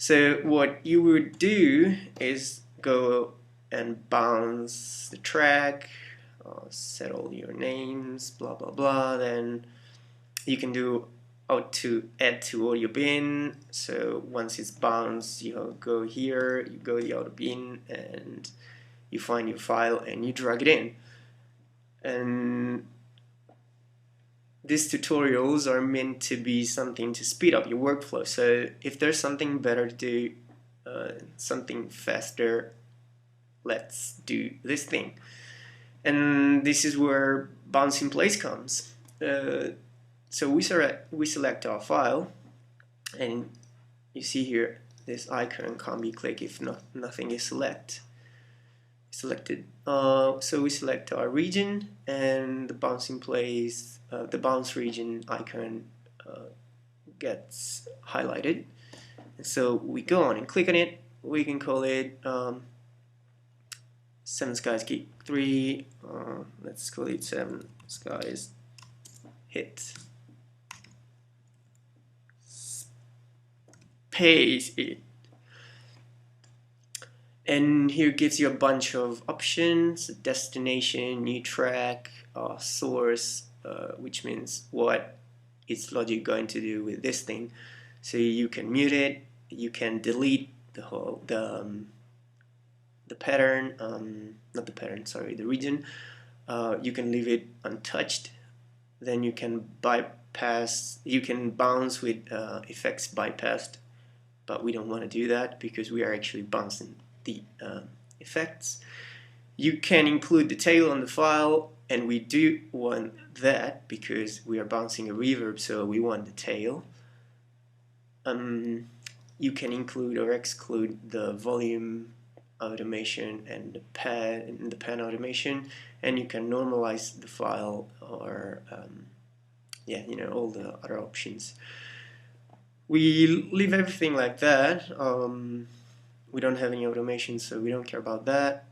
So what you would do is go and bounce the track, set all your names, blah blah blah. Then you can do to add to audio bin. So once it's bounced, you go here, you go to the audio bin, and you find your file and you drag it in. And these tutorials are meant to be something to speed up your workflow. So if there's something better to do, something faster, let's do this thing. And this is where bounce in place comes. So we select our file, and you see here this icon can't be clicked if nothing is selected. So we select our region, and the bounce in place, the bounce region icon gets highlighted. And so we go on and click on it. We can call it 7 Skies Geek 3. Let's call it 7 Skies Hit. Space it. And here gives you a bunch of options: destination, new track, source, which means what is Logic going to do with this thing. So you can mute it, you can delete the whole the pattern, not the pattern, sorry, the region. You can leave it untouched. Then you can bypass, you can bounce with effects bypassed, but we don't want to do that because we are actually bouncing the effects. You can include the tail on the file, and we do want that because we are bouncing a reverb, so we want the tail. You can include or exclude the volume automation and the pan automation, and you can normalize the file, or yeah, you know, all the other options. We leave everything like that. We don't have any automation, so we don't care about that.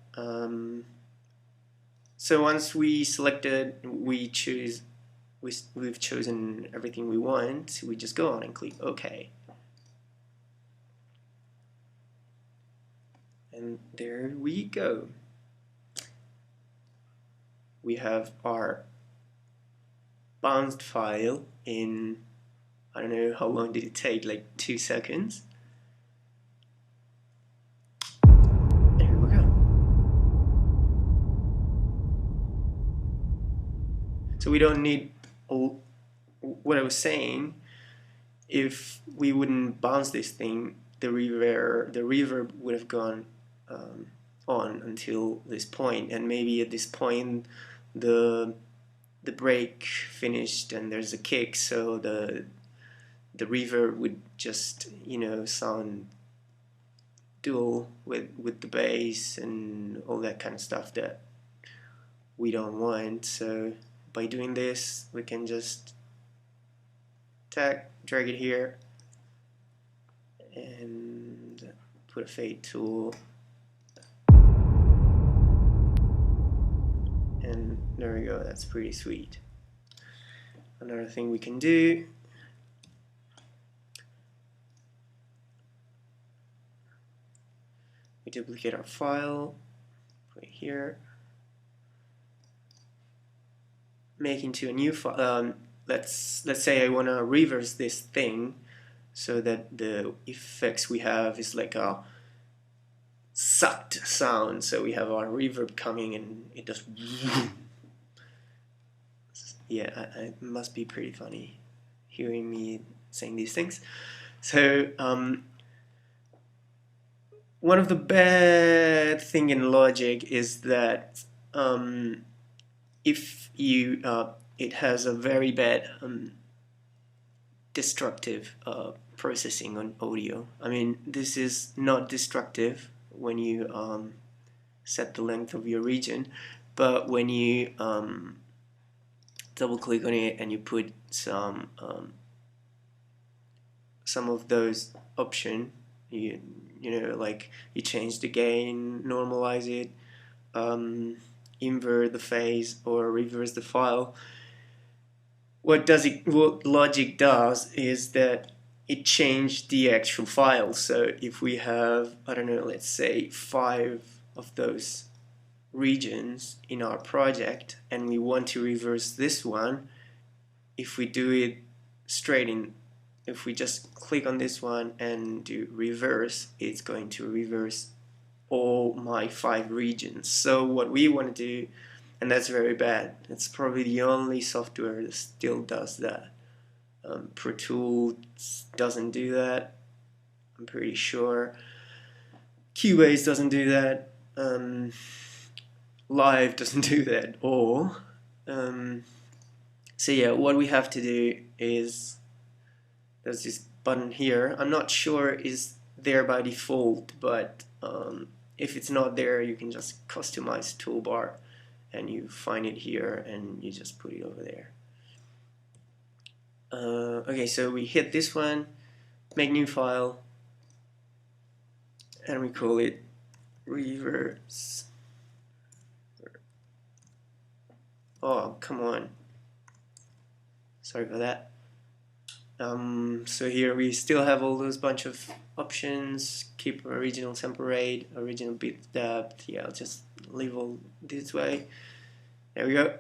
So once we selected, we've chosen everything we want, we just go on and click OK. And there we go. We have our bounced file in, I don't know how long did it take, like 2 seconds. There we go. So we don't need, what I was saying, if we wouldn't bounce this thing, the reverb would have gone on until this point, and maybe at this point the break finished and there's a kick, so the reverb would just, you know, sound dual with the bass and all that kind of stuff that we don't want. So by doing this, we can just drag it here and put a fade tool, and there we go. That's pretty sweet. Another thing we can do, we duplicate our file, put it here, make into a new file. Let's say I want to reverse this thing so that the effects we have is like a sucked sound. So we have our reverb coming and it does. Yeah, it must be pretty funny hearing me saying these things. So one of the bad thing in Logic is that if you it has a very bad destructive processing on audio. I mean, this is not destructive when you set the length of your region, but when you double click on it and you put some of those options, you know, like you change the gain, normalize it, invert the phase, or reverse the file. What Logic does is that it changed the actual file. So if we have, I don't know, let's say 5 of those regions in our project and we want to reverse this one, if we do it straight in, if we just click on this one and do reverse, it's going to reverse all my 5 regions. So what we want to do, and that's very bad, it's probably the only software that still does that. Pro Tools doesn't do that, I'm pretty sure. Cubase doesn't do that. Live doesn't do that at all. So yeah, what we have to do is, there's this button here. I'm not sure is there by default, but if it's not there, you can just customize toolbar and you find it here and you just put it over there. Okay, so we hit this one, make new file, and we call it reverse. Oh, come on. Sorry for that. So here we still have all those bunch of options. Keep original sample rate, original bit depth. Yeah, I'll just leave all this way. There we go.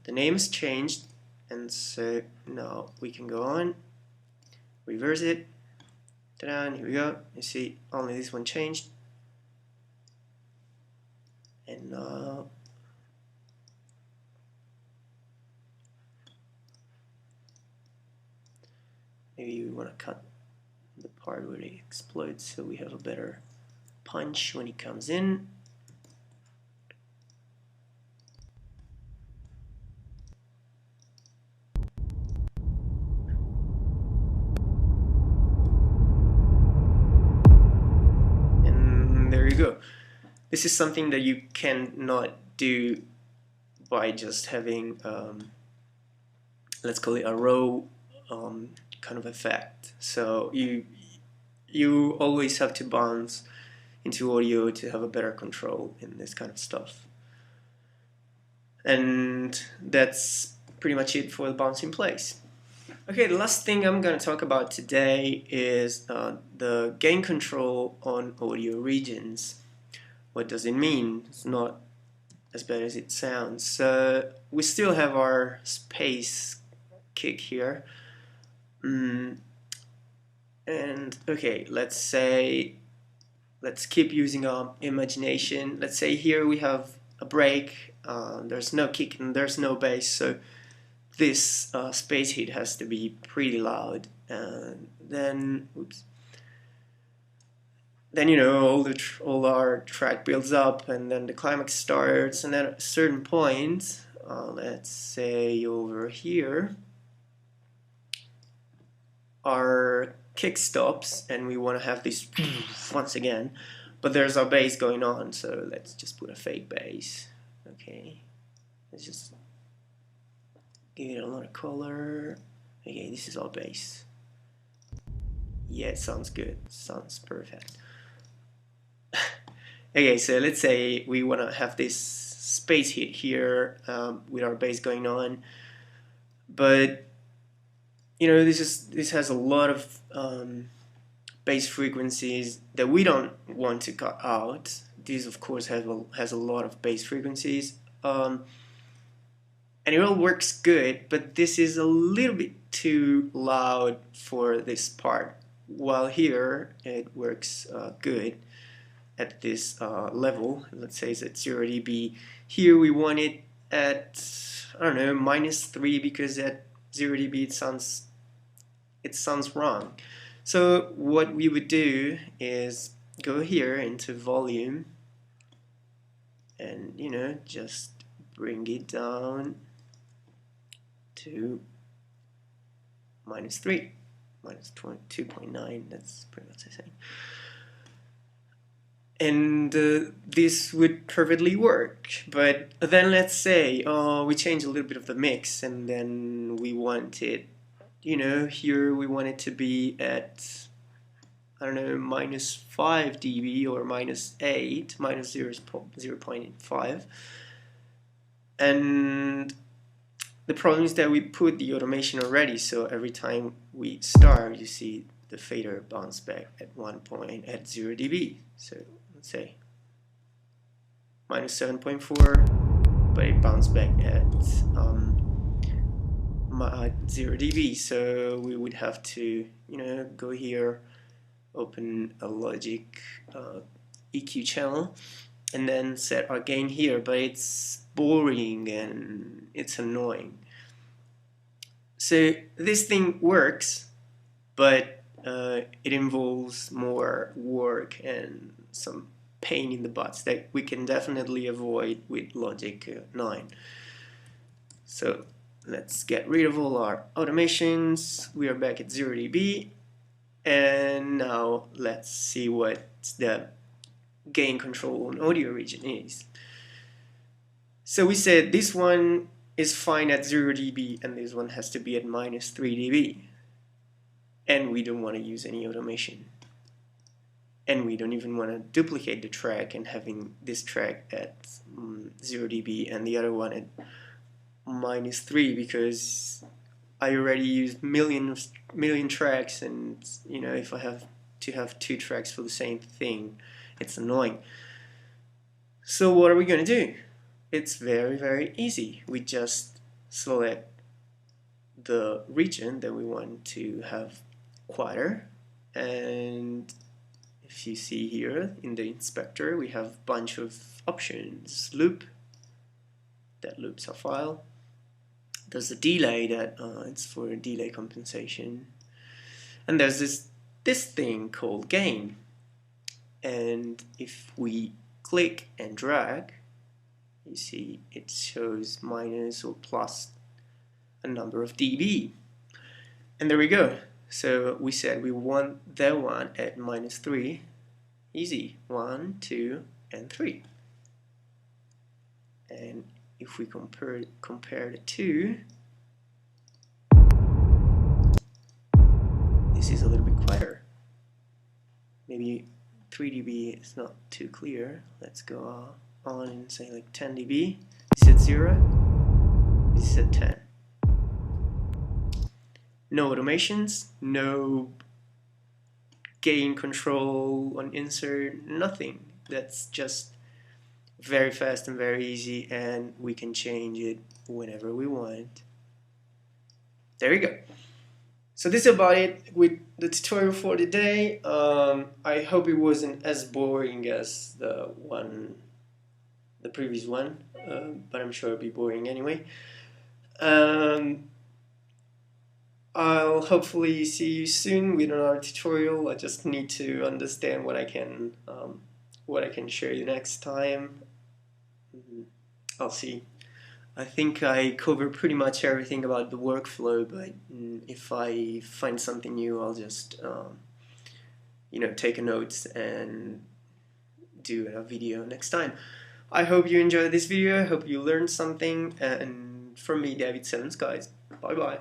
The name's changed, and so now we can go on, reverse it. Ta-da, and here we go. You see, only this one changed. And now maybe we want to cut the part where it explodes so we have a better punch when it comes in. And there you go. This is something that you cannot do by just having, let's call it a raw kind of effect. So you always have to bounce into audio to have a better control in this kind of stuff. And that's pretty much it for the bounce in place. Okay, the last thing I'm going to talk about today is the gain control on audio regions. What does it mean? It's not as bad as it sounds. So we still have our space kick here. And okay, let's keep using our imagination. Let's say here we have a break, there's no kick and there's no bass, so this space hit has to be pretty loud. And then, then you know, all our track builds up, and then the climax starts, and then at a certain point, let's say over here, our kick stops and we want to have this once again, but there's our bass going on, so let's just put a fake bass. Okay, let's just give it a lot of color. Okay, this is our bass. Yeah, it sounds good, sounds perfect. Okay, so let's say we want to have this space hit here with our bass going on, but you know, this has a lot of bass frequencies that we don't want to cut out. This, of course, has a lot of bass frequencies, and it all works good. But this is a little bit too loud for this part. While here it works good at this level. Let's say it's at 0 dB. Here we want it at, I don't know, -3, because at 0 dB it sounds wrong. So what we would do is go here into volume and, you know, just bring it down to -3, -2.9, that's pretty much the same. And this would perfectly work. But then let's say we change a little bit of the mix, and then we want it, you know, here we want it to be at, I don't know, -5 dB or -8, -0.5. And the problem is that we put the automation already, so every time we start, you see the fader bounced back at one point at 0 dB. So let's say minus 7.4, but it bounced back at 0 dB. So we would have to, go here, open a Logic EQ channel, and then set our gain here. But it's boring and it's annoying. So this thing works, but it involves more work and some pain in the butts that we can definitely avoid with Logic 9. So let's get rid of all our automations. We are back at 0 dB, and now let's see what the gain control on audio region is. So we said this one is fine at 0 dB and this one has to be at minus 3 dB, and we don't want to use any automation, and we don't even want to duplicate the track and having this track at 0 dB and the other one at minus 3, because I already used million tracks, and if I have to have 2 tracks for the same thing, it's annoying. So what are we going to do? It's very, very easy. We just select the region that we want to have quieter, and if you see here in the inspector, we have a bunch of options. Loop, that loops our file. There's a delay, that it's for delay compensation, and there's this thing called gain. And if we click and drag, you see it shows minus or plus a number of dB, and there we go. So we said we want that one at minus 3. Easy. 1, 2, and 3. And if we compare the two, this is a little bit quieter. Maybe 3 dB is not too clear. Let's go on and say like 10 dB. This is at 0. This is at 10. No automations, no gain control on insert, nothing. That's just very fast and very easy, and we can change it whenever we want. There you go. So this is about it with the tutorial for today. I hope it wasn't as boring as the previous one, but I'm sure it'll be boring anyway. I'll hopefully see you soon with another tutorial. I just need to understand what I can show you next time. I'll see. I think I cover pretty much everything about the workflow, but if I find something new, I'll just take a note and do a video next time. I hope you enjoyed this video. I hope you learned something, and from me, David Sevens, guys. Bye bye.